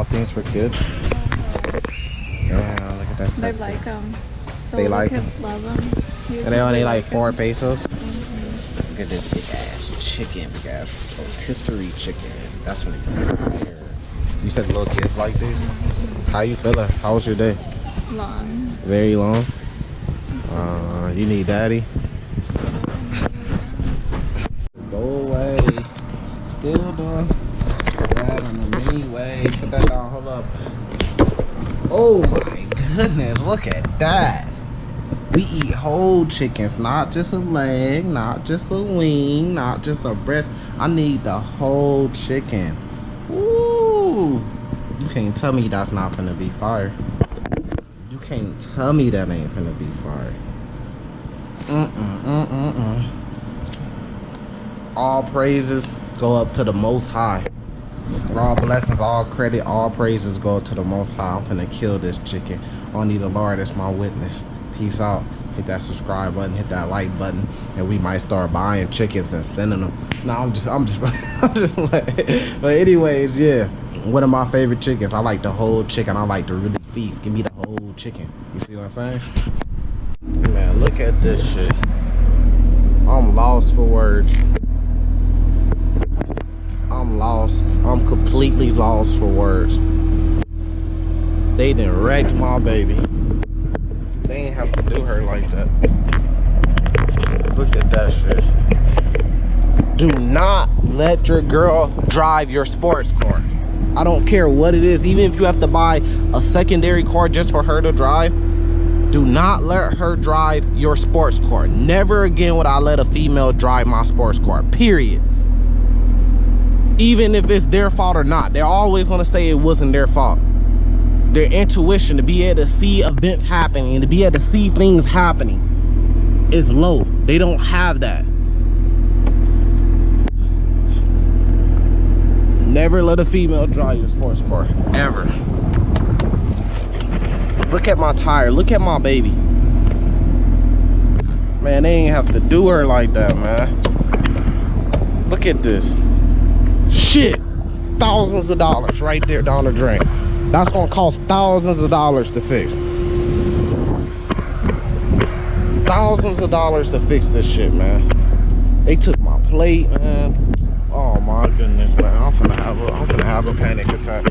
things for kids? Yeah, look at that. They like them. They like them. Kids love them. And they only like 4 pesos. Look at this big ass chicken, big ass rotisserie chicken. That's what it is. You said little kids like this? How you feeling? How was your day? Long. Very long. You need daddy. Go away. Still doing that on the main way. Put that down. Hold up. Oh my goodness! Look at that. We eat whole chickens, not just a leg, not just a wing, not just a breast. I need the whole chicken. Woo! You can't tell me that's not finna be fire. You can't tell me that ain't finna be fire. All praises go up to the Most High. All blessings, all credit, all praises go up to the Most High. I'm finna kill this chicken. Only the Lord is my witness. Peace out. Hit that subscribe button, hit that like button, and we might start buying chickens and sending them. No, I'm just like, but anyways, yeah. One of my favorite chickens. I like the whole chicken. I like to really feast. Give me the whole chicken. You see what I'm saying? Man, look at this shit. I'm lost for words. I'm lost. I'm completely lost for words. They done wrecked my baby. They ain't have to do her like that. Look at that shit. Do not let your girl drive your sports car. I don't care what it is. Even if you have to buy a secondary car just for her to drive, do not let her drive your sports car. Never again would I let a female drive my sports car, period. Even if it's their fault or not, they're always going to say it wasn't their fault. Their intuition to be able to see events happening and to be able to see things happening is low. They don't have that. Never let a female drive your sports car, ever. Look at my tire. Look at my baby. Man, they ain't have to do her like that, man. Look at this. Shit. Thousands of dollars right there down the drain. That's gonna cost thousands of dollars to fix. Thousands of dollars to fix this shit, man. They took my plate, man. Oh my goodness, man. I'm finna have a panic attack.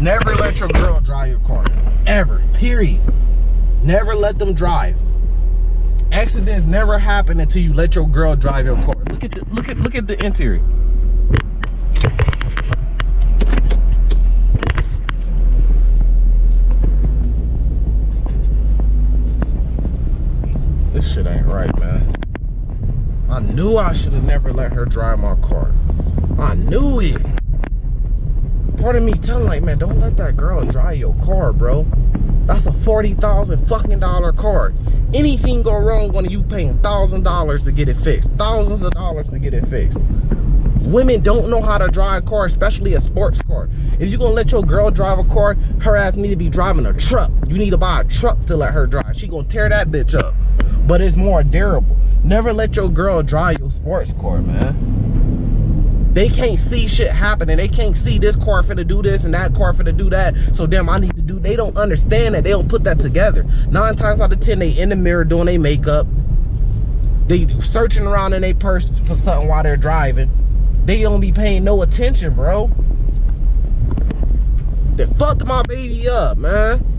Never let your girl drive your car. Ever. Period. Never let them drive. Accidents never happen until you let your girl drive your car. Look at the interior. This shit ain't right, man. I knew I should have never let her drive my car. I knew it. Part of me telling like, man, don't let that girl drive your car, bro. That's a $40,000 fucking car. Anything go wrong when you paying $1,000 to get it fixed. Thousands of dollars to get it fixed. Women don't know how to drive a car, especially a sports car. If you're gonna let your girl drive a car, her ass need to be driving a truck. You need to buy a truck to let her drive. She gonna tear that bitch up. But it's more durable. Never let your girl drive your sports car, man. They can't see shit happening. They can't see this car finna do this and that car finna do that. So damn, I need to do. They don't understand that. They don't put that together. 9 times out of 10, they in the mirror doing their makeup. They searching around in their purse for something while they're driving. They don't be paying no attention, bro. They fucked my baby up, man.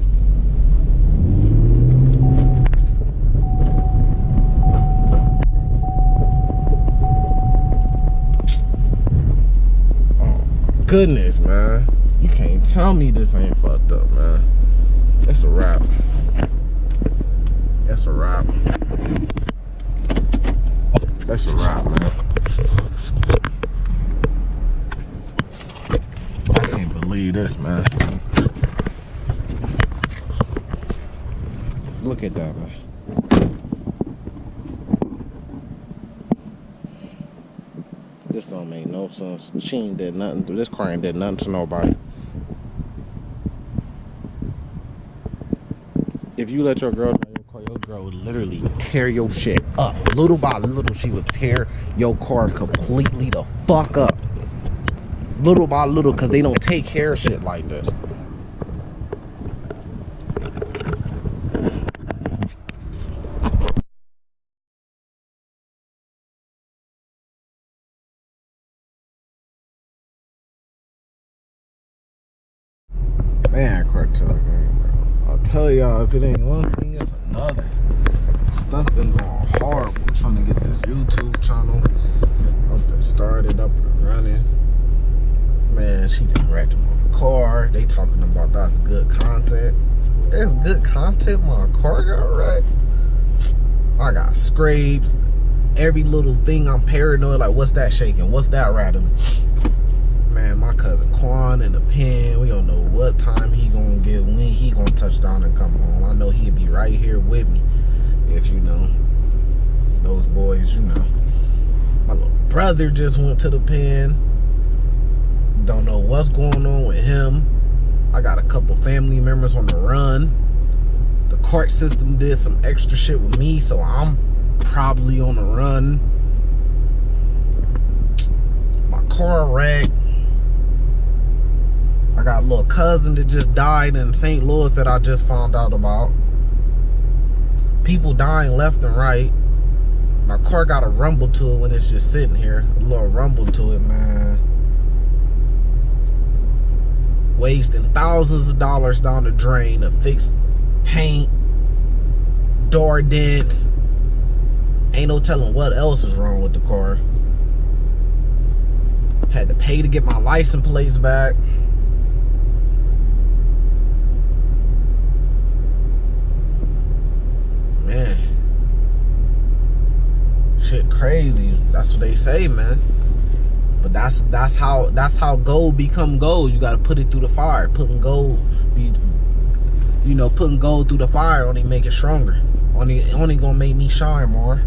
Goodness, man. You can't tell me this ain't fucked up, man. That's a wrap. That's a wrap. That's a wrap, man. I can't believe this, man. Look at that, man. This don't make no sense. She ain't did nothing. This car ain't did nothing to nobody. If you let your girl drive your car, your girl would literally tear your shit up. Little by little, she would tear your car completely the fuck up. little by little, because they don't take care of shit like this. Man, Cartel Gang, bro. I'll tell y'all, if it ain't one thing, it's another. Stuff been going horrible trying to get this YouTube channel up and started, up and running. Man, she done wrecked my car. They talking about that's good content. It's good content. My car got wrecked. I got scrapes. Every little thing, I'm paranoid. Like, what's that shaking? What's that rattling? Man, my cousin Quan in the pen. We don't know what time he gonna get, when he gonna touch down and come home. I know he'll be right here with me. If you know, those boys, you know. My little brother just went to the pen. Don't know what's going on with him. I got a couple family members on the run. The court system did some extra shit with me, so I'm probably on the run. My car wrecked. I got a little cousin that just died in St. Louis that I just found out about. People dying left and right. My car got a rumble to it when it's just sitting here. A little rumble to it, man. Wasting thousands of dollars down the drain to fix paint, door dents. Ain't no telling what else is wrong with the car. Had to pay to get my license plates back. Man, shit crazy. That's what they say, man. But that's how gold become gold. You gotta put it through the fire. Putting gold through the fire only make it stronger. Only gonna make me shine more.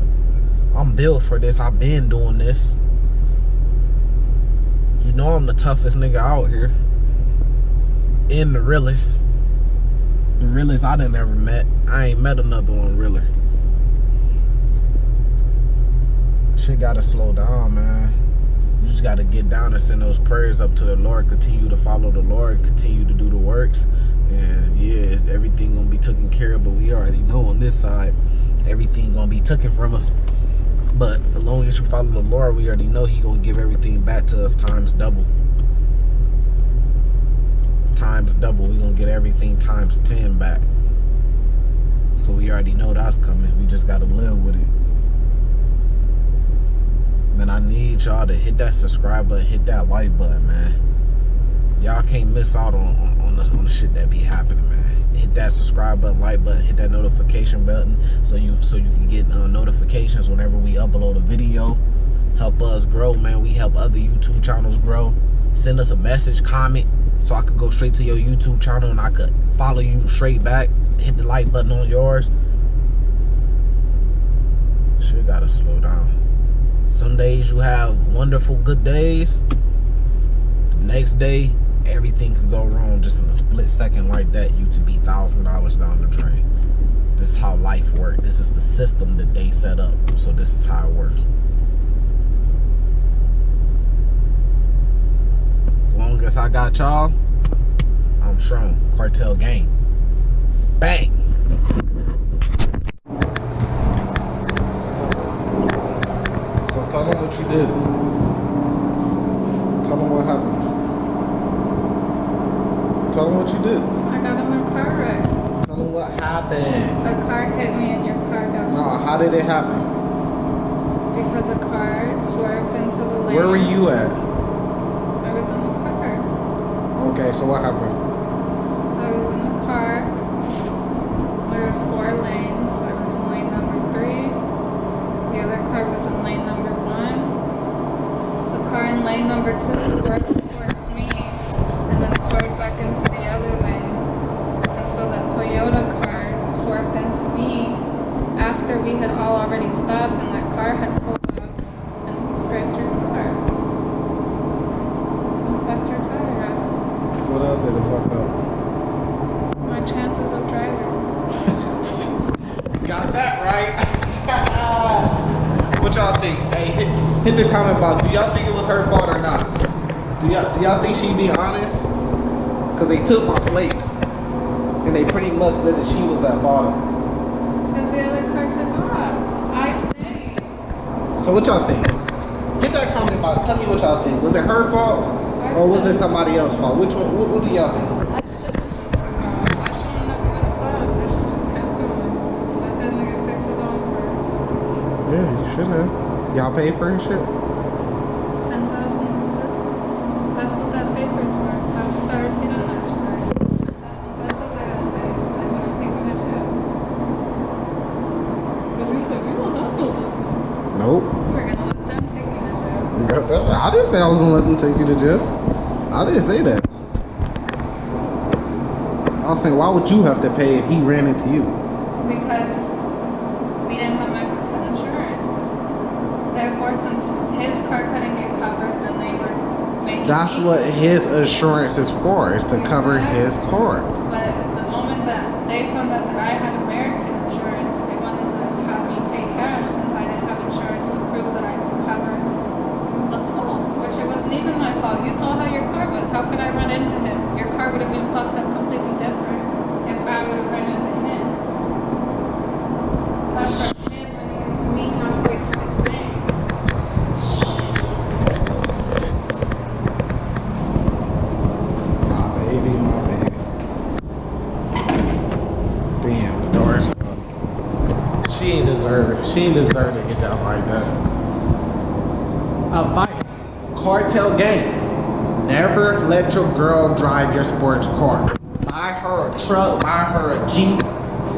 I'm built for this. I've been doing this. You know I'm the toughest nigga out here. And the realest. The realest I done ever met. I ain't met another one realer. Shit gotta slow down, man. You just gotta get down and send those prayers up to the Lord. Continue to follow the Lord. Continue to do the works. And yeah, everything gonna be taken care of. But we already know on this side, everything gonna be taken from us. But as long as you follow the Lord, we already know He gonna give everything back to us times double. Times double. We gonna get everything times 10 back. So we already know that's coming. We just gotta live with it. Man, I need y'all to hit that subscribe button, hit that like button, man. Y'all can't miss out on the shit that be happening, man. Hit that subscribe button, like button, hit that notification button so you can get notifications whenever we upload a video. Help us grow, man. We help other YouTube channels grow. Send us a message, comment, so I could go straight to your YouTube channel and I could follow you straight back. Hit the like button on yours. Shit gotta slow down. Some days you have wonderful good days. The next day, everything could go wrong just in a split second like that. You could be $1,000 down the drain. This is how life works. This is the system that they set up. So this is how it works. As long as I got y'all, I'm strong. Cartel Gang. Bang! So tell them what you did. Tell them what happened. Tell them what you did. I got in a car wreck. Tell them what happened. A car hit me and your car got No, how did it happen? because a car swerved into the lane. Where were you at? I was in the car. Okay, so what happened? I was in the car. There was 4 lanes. I was in lane number 3. The other car was in lane number 1. The car in lane number 2 swerved towards me and then swerved back into the other lane. And so that Toyota car swerved into me after we had all already stopped and that car had pulled up and he scraped your car and fucked your tire up. What else did it fuck up? My chances of driving. Got that right. What y'all think? Hey, hit the comment box. Do y'all think it was her fault or not? Do y'all think she'd be honest? Cause they took my plates, and they pretty much said that she was at fault. Because the other car took off. I stayed. So what y'all think? Hit that comment box. Tell me what y'all think. Was it her fault, or was it somebody else's fault? Which one? What do y'all think? I shouldn't just took off. I shouldn't have even stopped. I should just kept going. Let that nigga fix his own car. Yeah, you should have. Y'all pay for his shit. 10,000 pesos. That's what that paper's worth. That's what that receipt on is for. 10,000 pesos I had to pay, so they wouldn't take me to jail. But you said we don't have no money. Nope. We're gonna let them take me to jail. I didn't say I was gonna let them take you to jail. I didn't say that. I was saying, why would you have to pay if he ran into you? Because we didn't have Mexican insurance. Therefore, since his car couldn't get covered, then they were making That's me. what his insurance is for, is to cover his car. But the moment that they found out that I had American insurance, they wanted to have me pay cash since I didn't have insurance to prove that I could cover the fault, which it wasn't even my fault. You saw how your car was. How could I run into him? Your car would have been fucked up completely different if I would have run into him. That's for him running into me halfway through his thing. My baby, my baby. Damn, the door's up. She ain't deserve to get that like that. Advice. Cartel gang. Never let your girl drive your sports car. Buy her a truck, buy her a Jeep,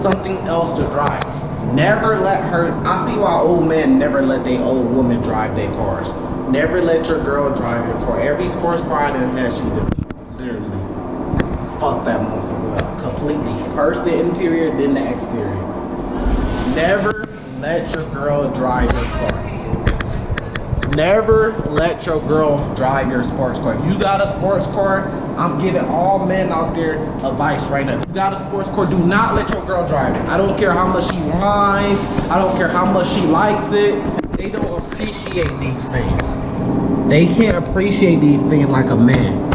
something else to drive. Never let her, I see why old men never let their old women drive their cars. Never let your girl drive your car. Every sports car I done had, she did literally fuck that motherfucker up completely. First the interior, then the exterior. Never let your girl drive your car. Never let your girl drive your sports car. If you got a sports car, I'm giving all men out there advice right now. If you got a sports car, do not let your girl drive it. I don't care how much she whines. I don't care how much she likes it. They don't appreciate these things. They can't appreciate these things like a man.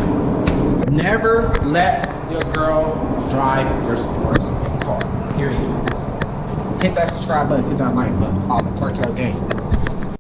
Never let your girl drive your sports car. Period. Hit that subscribe button, hit that like button, follow the Cartel Gang.